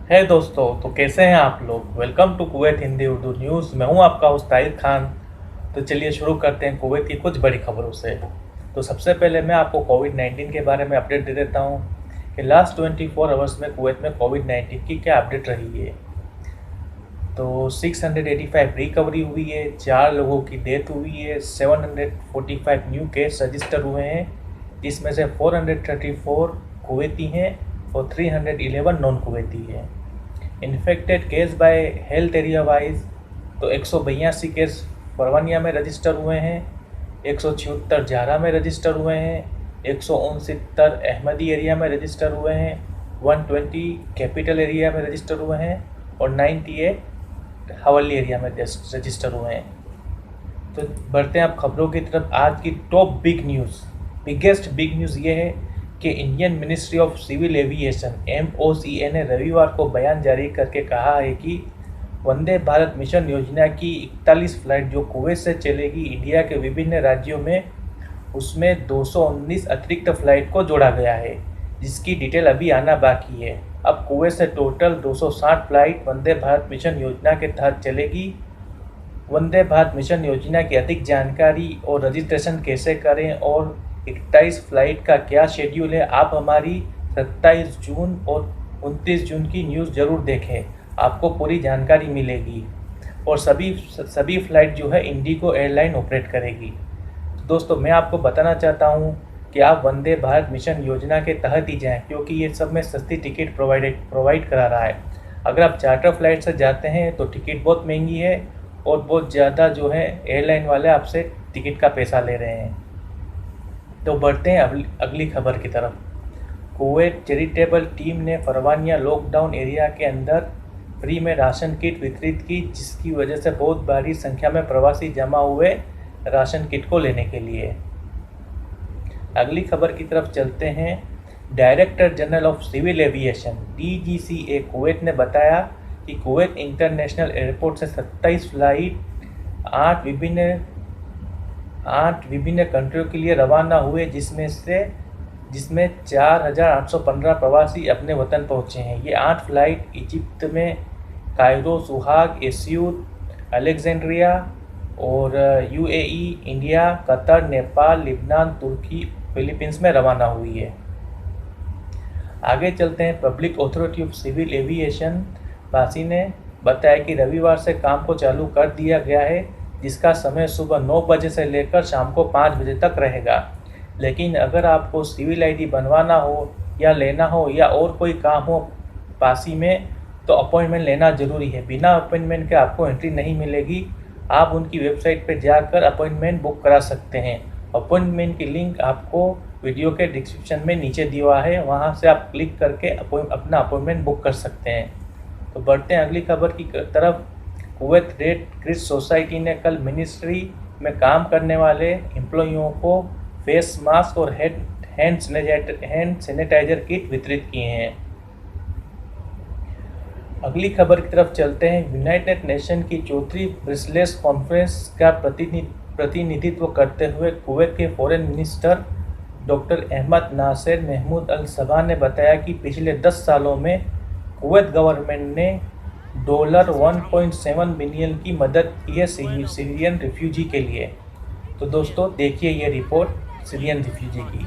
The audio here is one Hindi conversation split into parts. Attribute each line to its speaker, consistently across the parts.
Speaker 1: है दोस्तों, तो कैसे हैं आप लोग। Welcome to Kuwait Hindi Urdu news. मैं हूं आपका होस्ट ताहिर खान। तो चलिए शुरू करते हैं कुवैत की कुछ बड़ी खबरों से। तो सबसे पहले मैं आपको कोविड-19 के बारे में अपडेट दे देता हूं कि लास्ट 24 आवर्स में कुवैत में कोविड-19 की क्या अपडेट रही है। तो 685 रिकवरी हुई है, 4 लोगों की डेथ हुई है, 745 न्यू केस रजिस्टर हुए हैं, जिसमें से 434 कुवैती हैं और 311 नॉन कुवैती हैं। Infected case by health area wise तो 182 केस परवानिया में रजिस्टर हुए हैं, 176 जारा में रजिस्टर हुए हैं, 169 अहमदी एरिया में रजिस्टर हुए हैं, 120 कैपिटल एरिया में रजिस्टर हुए हैं और 98 हवाली एरिया में रजिस्टर हुए हैं। तो बढ़ते हैं अब खबरों की तरफ। आज की टॉप बिगेस्ट बिग न्यूज़ ये है कि Indian ministry of civil aviation MOCA ने रविवार को बयान जारी करके कहा है कि वंदे भारत मिशन योजना की 41 फ्लाइट जो कुवैत से चलेगी इंडिया के विभिन्न राज्यों में, उसमें 219 अतिरिक्त फ्लाइट को जोड़ा गया है, जिसकी डिटेल अभी आना बाकी है। अब कुवैत से total 260 flight Vande Bharat mission योजना के तहत चलेगी। वंदे भारत मिशन योजना की अधिक जानकारी और रजिस्ट्रेशन कैसे करें और 21 फ्लाइट का क्या शेड्यूल है, आप हमारी 27 जून और 29 जून की न्यूज़ ज़रूर देखें। आपको पूरी जानकारी मिलेगी और सभी फ्लाइट जो है इंडिगो एयरलाइन ऑपरेट करेगी। दोस्तों, मैं आपको बताना चाहता हूँ कि आप वंदे भारत मिशन योजना के तहत ही जाएं, क्योंकि ये सब में सस्ती टिकट प्रोवाइड करा रहा है। अगर आप चार्टर फ्लाइट से जाते हैं तो टिकट बहुत महंगी है और बहुत ज़्यादा जो है एयरलाइन वाले आपसे टिकट का पैसा ले रहे हैं। तो बढ़ते हैं अगली खबर की तरफ। कुवैत चैरिटेबल टीम ने फरवानिया लॉकडाउन एरिया के अंदर फ्री में राशन किट वितरित की, जिसकी वजह से बहुत भारी संख्या में प्रवासी जमा हुए राशन किट को लेने के लिए। अगली खबर की तरफ चलते हैं। Director general of civil aviation DGCA Kuwait ने बताया कि कुवैत इंटरनेशनल एयरपोर्ट से 27 फ्लाइट 8 विभिन्न कंट्रियों के लिए रवाना हुए, जिसमें 4,815 प्रवासी अपने वतन पहुंचे हैं। ये 8 फ्लाइट इजिप्ट में कायरो, सुहाग, एस्यूर, अलेक्जेंड्रिया और UAE, India, Qatar, Nepal, Lebanon, तुर्की, फिलीपींस में रवाना हुई है। आगे चलते हैं। Public authority of civil aviation पासी ने बताया कि रविवार से काम को चालू कर दिया गया है, जिसका समय सुबह 9 बजे से लेकर शाम को 5 बजे तक रहेगा। लेकिन अगर आपको सिविल ID बनवाना हो या लेना हो या और कोई काम हो पासी में, तो अपॉइंटमेंट लेना ज़रूरी है। बिना अपॉइंटमेंट के आपको एंट्री नहीं मिलेगी। आप उनकी वेबसाइट पर जाकर अपॉइंटमेंट बुक करा सकते हैं। अपॉइंटमेंट की लिंक आपको वीडियो के डिस्क्रिप्शन में नीचे दिया हुआ है, वहाँ से आप क्लिक करके अपना अपॉइंटमेंट बुक कर सकते हैं। तो बढ़ते हैं अगली खबर की तरफ। कुवैत रेड क्रिस सोसाइटी ने कल मिनिस्ट्री में काम करने वाले एम्प्लॉइयों को फेस मास्क और हैंड सैनिटाइजर किट वितरित किए हैं। अगली खबर की तरफ चलते हैं। यूनाइटेड नेशन की चौथी ब्रिसलेस कॉन्फ्रेंस का प्रतिनिधित्व करते हुए कुवैत के foreign minister doctor Ahmad Nasser Mahmoud Al Sabah ने बताया कि पिछले 10 सालों में कुवैत गवर्नमेंट ने $1.7 बिलियन की मदद की है सीरियन रिफ्यूजी के लिए। तो दोस्तों, देखिए ये रिपोर्ट सीरियन रिफ्यूजी की।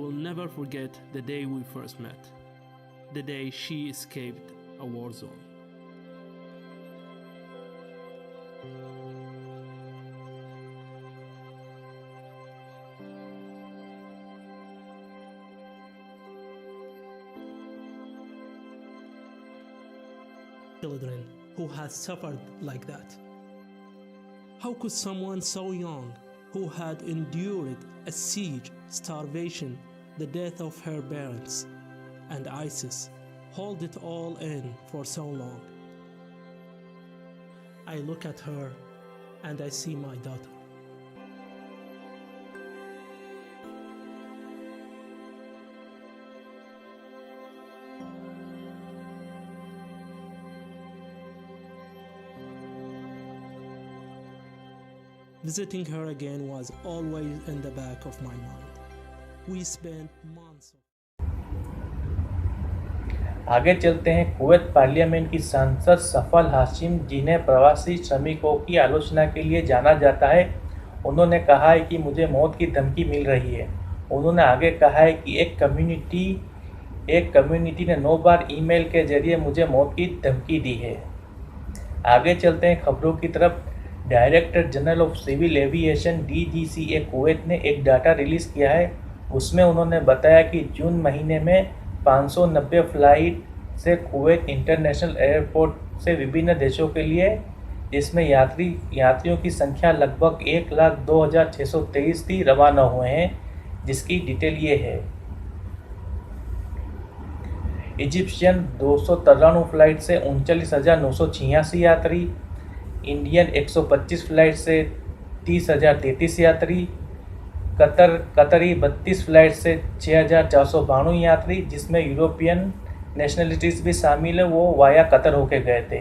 Speaker 2: Will never forget the day we first met, the day she escaped a war zone. Children who had suffered like that. How could someone so young, who had endured a siege, starvation, the death of her parents, and ISIS, hold it all in for so long? I look at her and I see my daughter. Visiting her again was always in the back of my mind. We spent months.
Speaker 1: आगे चलते हैं। कुवैत पार्लियामेंट की सांसद सफल हाशिम, जिन्हें प्रवासी श्रमिकों की आलोचना के लिए जाना जाता है, उन्होंने कहा है कि मुझे मौत की धमकी मिल रही है। उन्होंने आगे कहा है कि एक कम्युनिटी ने 9 बार ईमेल के जरिए मुझे मौत की धमकी दी है। आगे चलते हैं खबरों की तरफ। Director general of civil aviation DGCA Kuwait ने एक डाटा रिलीज़ किया है। उसमें उन्होंने बताया कि जून महीने में 590 फ्लाइट से कुवैत इंटरनेशनल एयरपोर्ट से विभिन्न देशों के लिए, जिसमें यात्रियों की संख्या लगभग 1,02,623 थी, रवाना हुए हैं, जिसकी डिटेल ये है। इजिप्शियन 293 फ्लाइट से 39,986 यात्री, इंडियन 125 फ्लाइट से 30,033 यात्री, कतरी 32 फ्लाइट से 6,492 यात्री, जिसमें यूरोपियन नेशनलिटीज़ भी शामिल है, वो वाया कतर होके गए थे।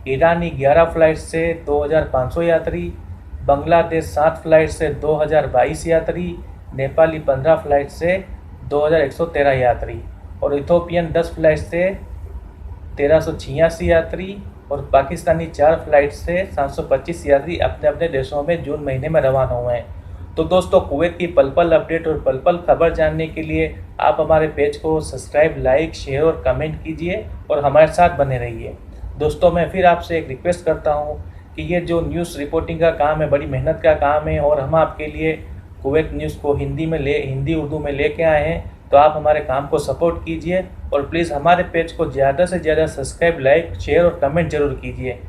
Speaker 1: ईरानी 11 फ्लाइट से 2,500 यात्री, बांग्लादेश 7 फ्लाइट से 2,022 यात्री, नेपाली 15 फ्लाइट से 2,113 यात्री और इथोपियन 10 फ्लाइट से 1,386 यात्री और पाकिस्तानी 4 फ्लाइट से 725 यात्री अपने अपने देशों में जून महीने में रवाना हुए हैं। तो दोस्तों, कुवैत की पल पल अपडेट और पल पल खबर जानने के लिए आप हमारे पेज को सब्सक्राइब, लाइक, शेयर और कमेंट कीजिए और हमारे साथ बने रहिए। दोस्तों, मैं फिर आपसे एक रिक्वेस्ट करता हूं कि ये जो न्यूज़ रिपोर्टिंग का काम है, बड़ी मेहनत का काम है और हम आपके लिए कुवैत न्यूज़ को हिंदी उर्दू में लेके आए हैं, तो आप हमारे काम को सपोर्ट कीजिए और प्लीज़ हमारे पेज को ज़्यादा से ज़्यादा सब्सक्राइब, लाइक, शेयर और कमेंट जरूर कीजिए।